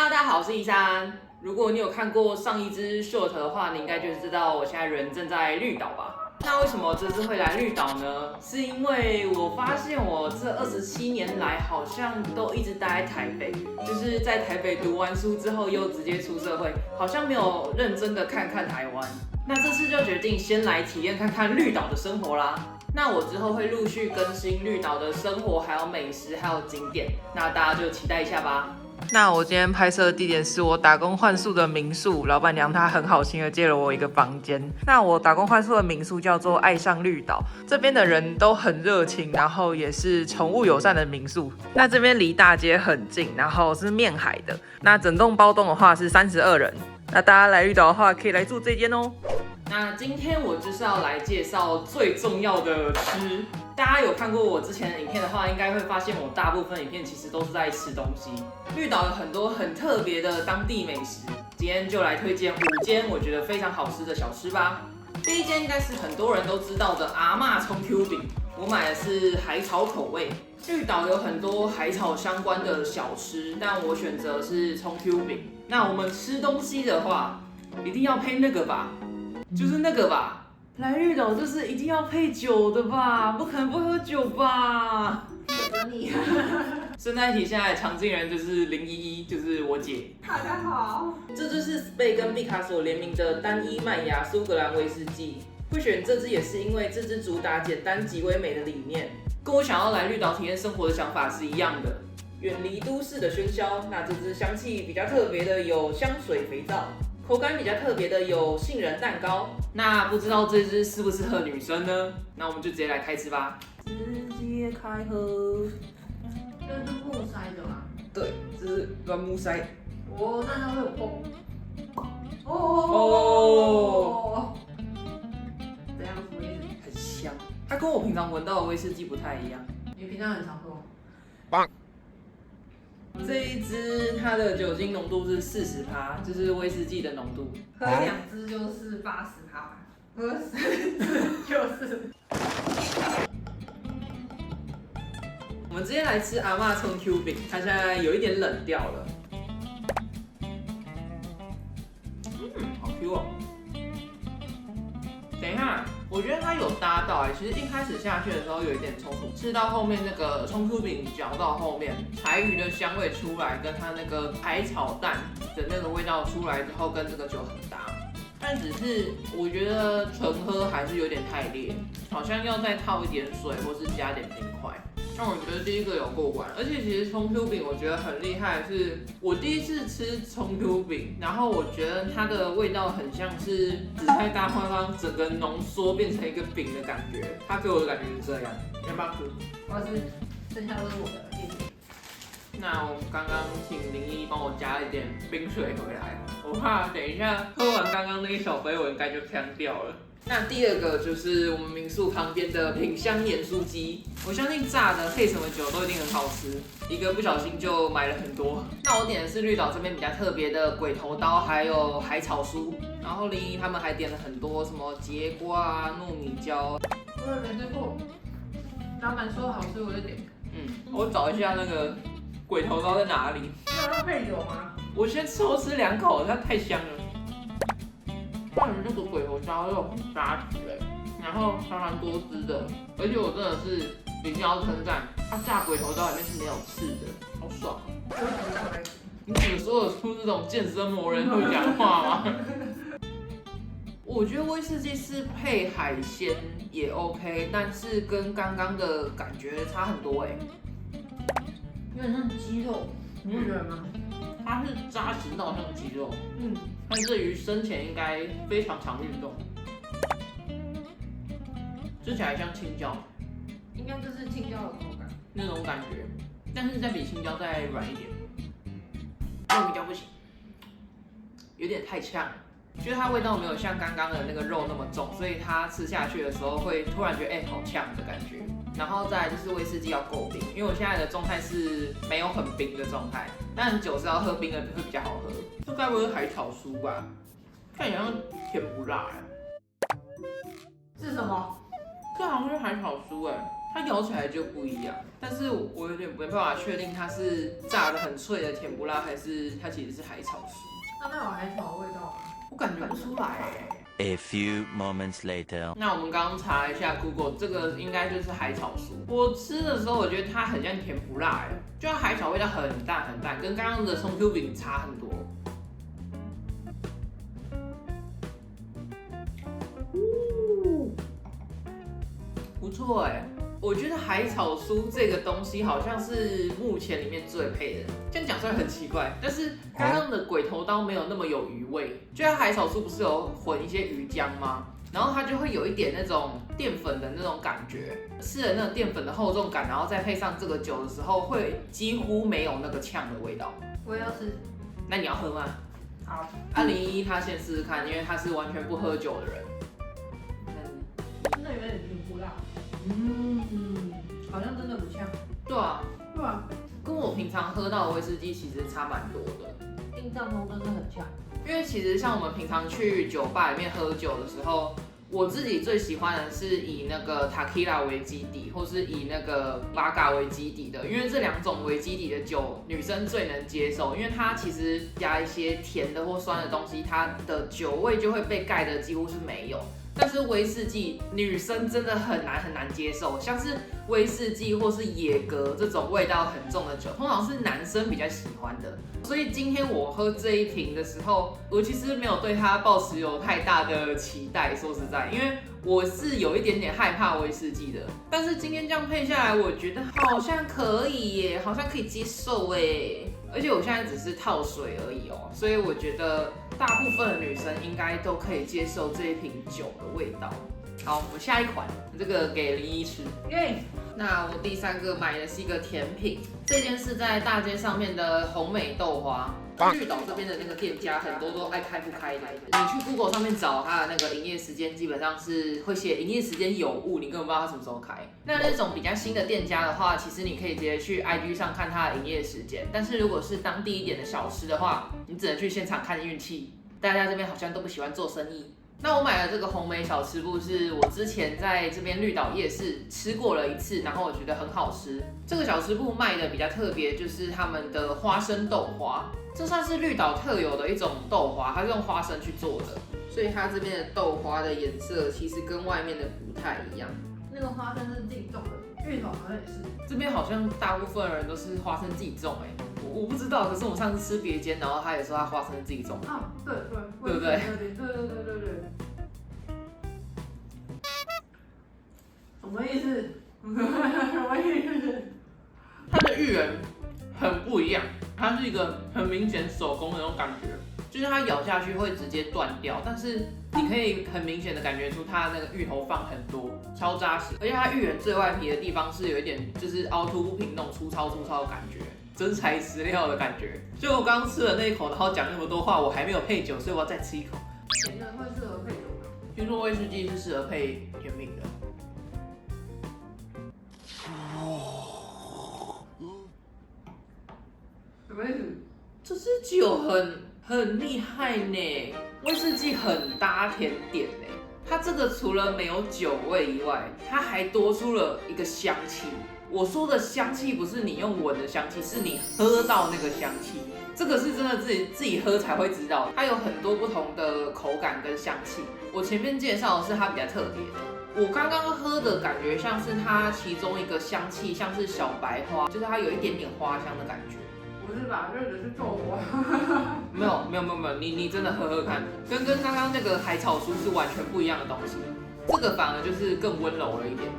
Hello，大家好，我是依珊。如果你有看过上一支 short 的话，你应该就知道我现在人正在绿岛吧？那为什么这次会来绿岛呢？是因为我发现我这27年来好像都一直待在台北，就是在台北读完书之后又直接出社会，好像没有认真的看看台湾。那这次就决定先来体验看看绿岛的生活啦。那我之后会陆续更新绿岛的生活，还有美食，还有景点，那大家就期待一下吧。那我今天拍摄的地点是我打工换宿的民宿，老板娘她很好心的借了我一个房间。那我打工换宿的民宿叫做爱上绿岛，这边的人都很热情，然后也是宠物友善的民宿。那这边离大街很近，然后是面海的。那整栋包栋的话是32人。那大家来绿岛的话，可以来住这间哦。那今天我就是要来介绍最重要的吃。大家有看过我之前的影片的话，应该会发现我大部分影片其实都是在吃东西。绿岛有很多很特别的当地美食，今天就来推荐5间我觉得非常好吃的小吃吧。第一间应该是很多人都知道的阿嬷葱 Q 饼，我买的是海草口味。绿岛有很多海草相关的小吃，但我选择是葱 Q 饼。那我们吃东西的话，一定要配那个吧，就是那个吧。来绿岛就是一定要配酒的吧，不可能不喝酒吧？等你。顺带提，现在常进人就是011，就是我姐。大家好。这支是 Spey 跟毕卡索联名的单一麦芽苏格兰威士忌。会选这支也是因为这支主打简单即唯美的理念，跟我想要来绿岛体验生活的想法是一样的。远离都市的喧嚣，那这支香气比较特别的有香水肥皂。口感比较特别的有杏仁蛋糕，那不知道这支适不适合女生呢？那我们就直接来开吃吧。直接开喝。这是木塞的吗？对，这是软木塞。哦，那它会有风。哦。怎样？什么意思？很香，它跟我平常闻到的威士忌不太一样。你平常很常喝吗？棒。这一支它的酒精浓度是40%，这是威士忌的浓度。喝2支就是80%，喝4支就是。我们直接来吃阿嬷葱 Q 饼，它现在有一点冷掉了。好 Q 哦。等一下，我觉得它有搭到其实一开始下去的时候有一点冲突，吃到后面那个葱 Q 饼嚼到后面，柴鱼的香味出来，跟它那个海草蛋的那个味道出来之后，跟这个酒很搭。但只是我觉得纯喝还是有点太烈，好像要再套一点水，或是加点冰块。但我觉得第一个有过关，而且其实葱 Q 饼我觉得很厉害，是我第一次吃葱 Q 饼，然后我觉得它的味道很像是紫菜大花汤整个浓缩变成一个饼的感觉，它给我的感觉是这样。要不要吃？我是剩下都是我的弟弟。那我刚刚请01帮我加一点冰水回来，我怕等一下喝完刚刚那一小杯我应该就呛掉了。那第二个就是我们民宿旁边的品香盐酥鸡，我相信炸的配什么酒都一定很好吃，一个不小心就买了很多。那我点的是绿岛这边比较特别的鬼头刀，还有海草酥，然后01他们还点了很多什么节瓜啊、糯米椒。我也没吃过，老板说好吃我就点。我找一下那个鬼头刀在哪里。那要配酒吗？我先抽吃2口，它太香了。哇，你这个鬼头刀肉很扎实然后还蛮多汁的，而且我真的是一定要称赞，它炸鬼头刀里面是没有刺的，好爽。你怎么说得出这种健身魔人会讲话吗？我觉得威士忌是配海鲜也 OK， 但是跟刚刚的感觉差很多有点像鸡肉，你不觉得吗？它是扎实到像鸡肉，但至于生前应该非常常运动，吃起来像青椒，应该就是青椒的口感那种感觉，但是再比青椒再软一点，肉比较不行，有点太呛了。觉得它味道没有像刚刚的那个肉那么重，所以它吃下去的时候会突然觉得好呛的感觉。然后再来就是威士忌要够冰，因为我现在的状态是没有很冰的状态，但酒是要喝冰的会比较好喝。这该不会是海草酥吧？看起来像甜不辣是什么？这好像是海草酥它咬起来就不一样。但是我有点没办法确定它是炸的很脆的甜不辣，还是它其实是海草酥。那有海草味道吗？我感觉不出来欸。A few moments later， 那我们刚刚查了一下 Google， 这个应该就是海草酥。我吃的时候，我觉得它很像甜不辣，就它海草味道很淡很淡，跟刚刚的葱 Q 饼差很多。不错哎，我觉得海草酥这个东西好像是目前里面最配的。这样讲出来很奇怪，但是刚刚的鬼头刀没有那么有鱼味。就它海草酥不是有混一些鱼浆吗？然后它就会有一点那种淀粉的那种感觉，吃了那种淀粉的厚重感，然后再配上这个酒的时候，会几乎没有那个呛的味道。我也要吃。那你要喝吗？好。01他先试试看，因为他是完全不喝酒的人。真的有点甜不辣。好像真的不呛。对啊，对啊，跟我平常喝到的威士忌其实差蛮多的。印象中真的很呛。因为其实像我们平常去酒吧里面喝酒的时候，我自己最喜欢的是以那个 Tequila 为基底，或是以那个 Vodka 为基底的，因为这两种为基底的酒女生最能接受，因为它其实加一些甜的或酸的东西，它的酒味就会被盖的几乎是没有。但是威士忌女生真的很难接受，像是威士忌或是野格这种味道很重的酒，通常是男生比较喜欢的。所以今天我喝这一瓶的时候，我其实没有对它抱持有太大的期待，说实在，因为我是有一点点害怕威士忌的。但是今天这样配下来，我觉得好像可以耶，好像可以接受耶。而且我现在只是套水而已哦，所以我觉得大部分的女生应该都可以接受这一瓶酒的味道。好，我们下一款，这个给01吃。耶！那我第三个买的是一个甜品，这间是在大街上面的红美豆花。绿岛这边的那个店家很多都爱开不开的，你去 Google 上面找它的那个营业时间，基本上是会写营业时间有误，你根本不知道它什么时候开。那种比较新的店家的话，其实你可以直接去 IG 上看它的营业时间，但是如果是当地一点的小吃的话，你只能去现场看运气。大家这边好像都不喜欢做生意。那我买的这个红梅小吃部是我之前在这边绿岛夜市吃过了一次，然后我觉得很好吃。这个小吃部卖的比较特别，就是他们的花生豆花，这算是绿岛特有的一种豆花，它是用花生去做的，所以它这边的豆花的颜色其实跟外面的不太一样。那个花生是自己种的，芋头好像也是。这边好像大部分人都是花生自己种我不知道，可是我们上次吃别间，然后他也说他花生是自己种的。啊，对，对不对？对。什么意思？什么意思？它的芋圆很不一样，它是一个很明显手工的那种感觉，就是它咬下去会直接断掉，但是你可以很明显的感觉出它那个芋头放很多，超扎实，而且它芋圆最外皮的地方是有一点就是凹凸不平那种粗糙的感觉。真材实料的感觉。就我刚吃了那一口，然后讲那么多话，我还没有配酒，所以我要再吃一口。甜的会适合配酒吗？听说威士忌是适合配甜品的。什么意思？这支酒很厉害呢，威士忌很搭甜点呢。它这个除了没有酒味以外，它还多出了一个香气。我说的香气不是你用闻的香气，是你喝到那个香气。这个是真的自己喝才会知道，它有很多不同的口感跟香气。我前面介绍的是它比较特别的，我刚刚喝的感觉像是它其中一个香气，像是小白花，就是它有一点点花香的感觉。不是吧？这只是豆花。没有，你真的喝喝看，跟刚刚那个海草酥是完全不一样的东西。这个反而就是更温柔了一点。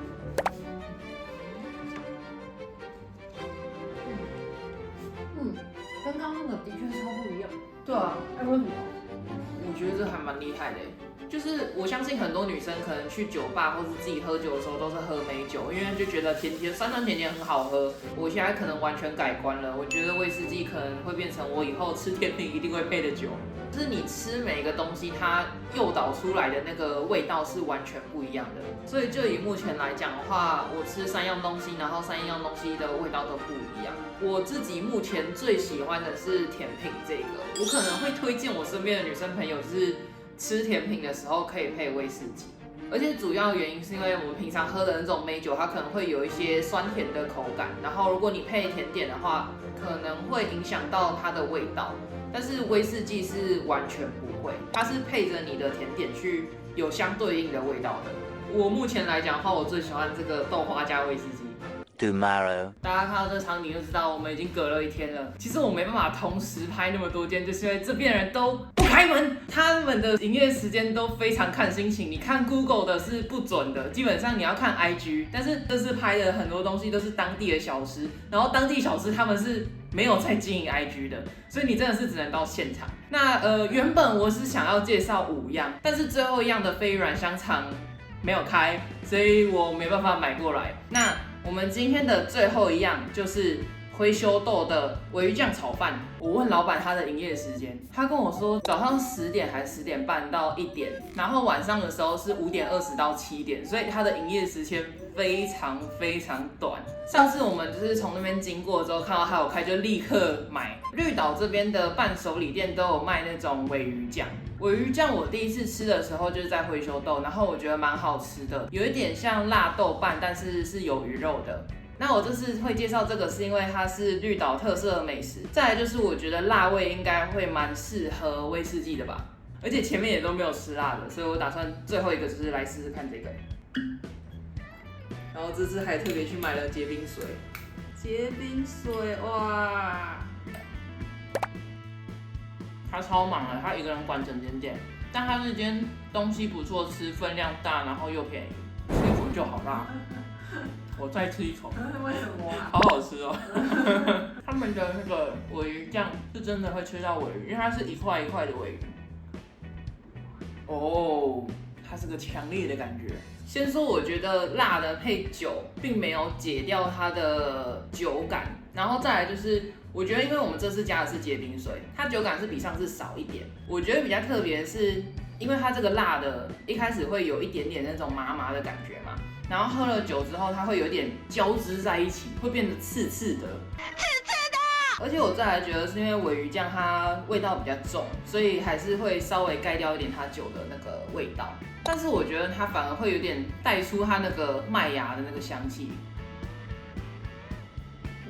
跟刚刚那个的确超不一样。对啊，为什么？我觉得这还蛮厉害的，就是我相信很多女生可能去酒吧或是自己喝酒的时候都是喝美酒，因为就觉得酸酸甜甜很好喝。我现在可能完全改观了，我觉得威士忌可能会变成我以后吃甜品一定会配的酒。就是你吃每一个东西，它诱导出来的那个味道是完全不一样的。所以就以目前来讲的话，我吃3样东西，然后3样东西的味道都不一样。我自己目前最喜欢的是甜品这个，我可能会推荐我身边的女生朋友，就是吃甜品的时候可以配威士忌。而且主要原因是因为我们平常喝的那种美酒，它可能会有一些酸甜的口感，然后如果你配甜点的话，可能会影响到它的味道。但是威士忌是完全不会，它是配着你的甜点去有相对应的味道的。我目前来讲的话，我最喜欢这个豆花加威士忌。Tomorrow. 大家看到这场景就知道，我们已经隔了一天了。其实我没办法同时拍那么多间，就是因为这边人都不开门，他们的营业时间都非常看心情。你看 Google 的是不准的，基本上你要看 IG， 但是这次拍的很多东西都是当地的小吃，然后当地小吃他们是没有在经营 IG 的，所以你真的是只能到现场。那原本我是想要介绍5样，但是最后一样的飞软香肠没有开，所以我没办法买过来。那我们今天的最后一样就是灰修豆的鲔鱼酱炒饭。我问老板他的营业时间，他跟我说早上10点还是10点半到1点，然后晚上的时候是5点20到7点，所以他的营业时间非常非常短。上次我们就是从那边经过之后看到他有开，就立刻买。绿岛这边的伴手礼店都有卖那种鲔鱼酱。鲔鱼酱我第一次吃的时候就是在灰修豆，然后我觉得蛮好吃的，有一点像辣豆瓣，但是是有鱼肉的。那我这次会介绍这个是因为它是绿岛特色的美食，再来就是我觉得辣味应该会蛮适合威士忌的吧，而且前面也都没有吃辣的，所以我打算最后一个就是来试试看这个。然后这次还特别去买了结冰水，结冰水哇！他超忙的，他一个人管整间店，但他这间东西不错吃，分量大，然后又便宜，吃一口就好辣。我再吃一口，为什么啊？好好吃哦！他们的那个鲔鱼酱是真的会吃到鲔鱼，因为它是一块一块的鲔鱼。哦，它是个强烈的感觉。先说，我觉得辣的配酒，并没有解掉它的酒感。然后再来就是，我觉得因为我们这次加的是结冰水，它酒感是比上次少一点。我觉得比较特别的是，因为它这个辣的，一开始会有一点点那种麻麻的感觉嘛，然后喝了酒之后，它会有点交织在一起，会变得刺刺的。而且我再来觉得是因为鲔鱼酱它味道比较重，所以还是会稍微盖掉一点它酒的那个味道。但是我觉得它反而会有点带出它那个麦芽的那个香气。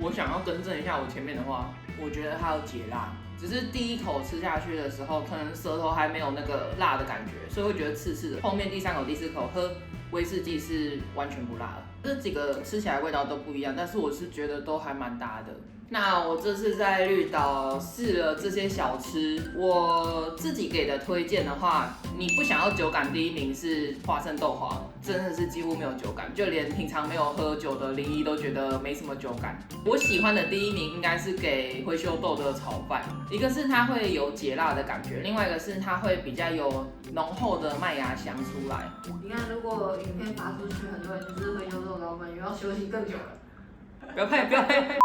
我想要更正一下我前面的话，我觉得它有解辣，只是第一口吃下去的时候，可能舌头还没有那个辣的感觉，所以会觉得刺刺的。后面第3口、第4口喝威士忌是完全不辣的。这几个吃起来味道都不一样，但是我是觉得都还蛮搭的。那我这次在绿岛试了这些小吃，我自己给的推荐的话，你不想要酒感，第1名是花生豆花，真的是几乎没有酒感，就连平常没有喝酒的林一都觉得没什么酒感。我喜欢的第1名应该是给灰修豆的炒饭，一个是它会有解辣的感觉，另外一个是它会比较有浓厚的麦芽香出来。你看，如果影片发出去，很多人就是会优肉老粉，又要休息更久了。不要拍，不要拍。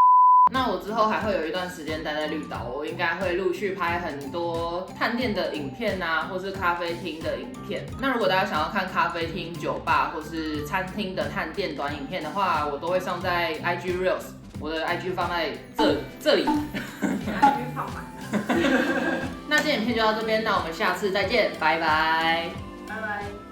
那我之后还会有一段时间待在绿岛，我应该会陆续拍很多探店的影片啊，或是咖啡厅的影片。那如果大家想要看咖啡厅、酒吧或是餐厅的探店短影片的话，我都会上在 IG Reels， 我的 IG 放在这里。IG 放满了。那这影片就到这边，那我们下次再见，拜拜。拜拜。